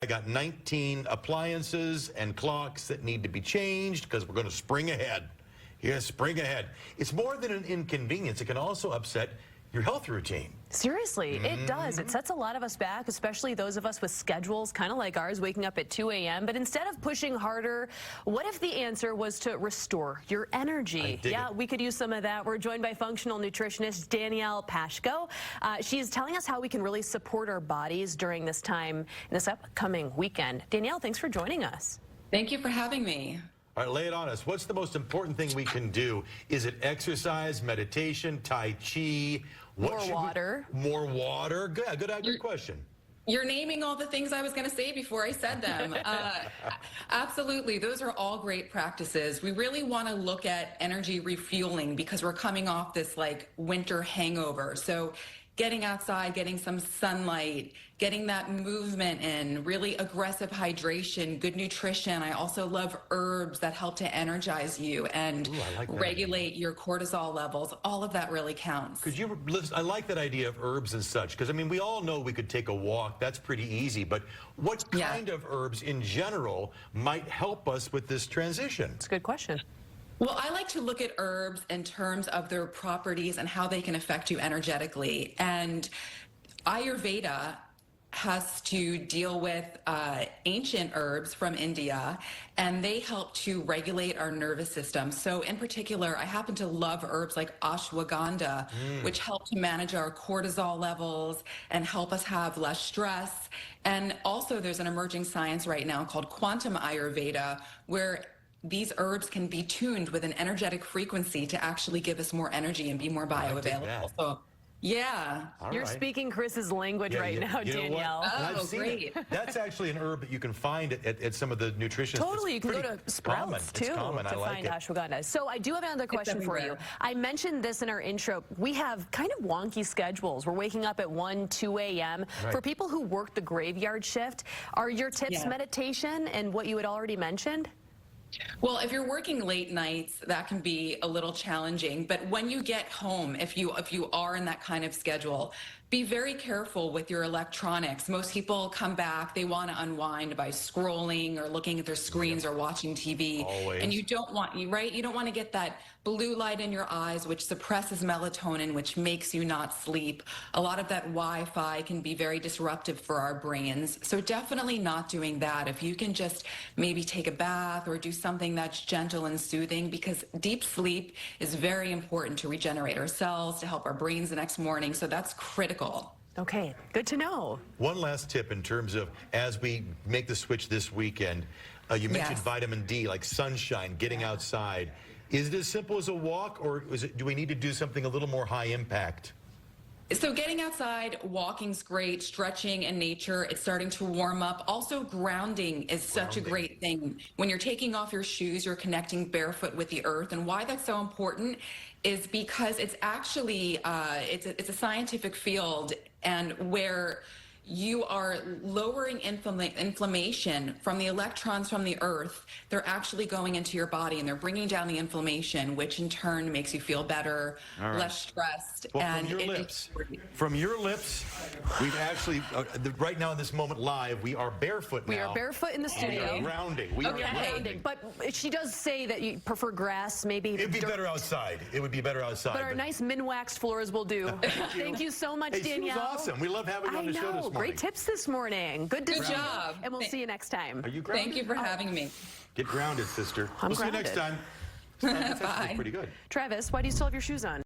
I got 19 appliances and clocks that need to be changed because we're going to spring ahead. Yes, spring ahead. It's more than an inconvenience. It can also upset your health routine. Seriously, it does. It sets a lot of us back, especially those of us with schedules kind of like ours, waking up at 2 a.m. But instead of pushing harder, what if the answer was to restore your energy? Yeah, we could use some of that. We're joined by functional nutritionist Danielle Pashko. She is telling us how we can really support our bodies during this time, this upcoming weekend. Danielle, thanks for joining us. Thank you for having me. All right, lay it on us. What's the most important thing we can do? Is it exercise, meditation, Tai Chi? More water. More water? Good question. You're naming all the things I was going to say before I said them. Absolutely. Those are all great practices. We really want to look at energy refueling because we're coming off this like winter hangover. So getting outside, getting some sunlight, getting that movement in, really aggressive hydration, good nutrition. I also love herbs that help to energize you and regulate your cortisol levels. All of that really counts. I like that idea of herbs and such, because I mean, we all know we could take a walk. That's pretty easy. But what kind of herbs in general might help us with this transition? It's a good question. Well, I like to look at herbs in terms of their properties and how they can affect you energetically. And Ayurveda has to deal with ancient herbs from India, and they help to regulate our nervous system. So in particular, I happen to love herbs like ashwagandha, which help to manage our cortisol levels and help us have less stress. And also there's an emerging science right now called quantum Ayurveda, where these herbs can be tuned with an energetic frequency to actually give us more energy and be more bioavailable. So, yeah. You're speaking Chris's language right now, Danielle. Oh, great. That's actually an herb that you can find at some of the nutritionists. Totally. You can go to Sprouts, too, to find ashwagandha. So I do have another question for you. I mentioned this in our intro. We have kind of wonky schedules. We're waking up at 1, 2 a.m. For people who work the graveyard shift, are your tips meditation and what you had already mentioned? Well, if you're working late nights, that can be a little challenging. But when you get home, if you are in that kind of schedule, be very careful with your electronics. Most people come back, they want to unwind by scrolling or looking at their screens or watching TV. Always. And you don't want, you don't want to get that blue light in your eyes, which suppresses melatonin, which makes you not sleep. A lot of that Wi-Fi can be very disruptive for our brains. So definitely not doing that. If you can just maybe take a bath or do something that's gentle and soothing, because deep sleep is very important to regenerate our cells, to help our brains the next morning. So that's critical. Okay, good to know. One last tip in terms of as we make the switch this weekend, you mentioned vitamin D, like sunshine, getting outside. Is it as simple as a walk, or do we need to do something a little more high impact? So getting outside, walking's great, stretching in nature, it's starting to warm up. Also grounding is such a great thing. When you're taking off your shoes, you're connecting barefoot with the earth. And why that's so important is because it's actually, it's a scientific field, and where you are lowering inflammation from the electrons from the earth. They're actually going into your body and they're bringing down the inflammation, which in turn makes you feel better, less stressed. Well, and from your lips, we've actually, right now in this moment live, we are barefoot now. We are barefoot in the studio. We are grounding. We are grounding. But she does say that you prefer grass, maybe. It'd be better outside. It would be better outside. But our nice min-waxed floors will do. Thank you so much, Danielle. She was awesome. We love having you on the show this morning. Great tips this morning. Good job. And we'll see you next time. Are you grounded? Thank you for having me. Get grounded, sister. I'm we'll see you next time. Bye. Pretty good. Travis, why do you still have your shoes on?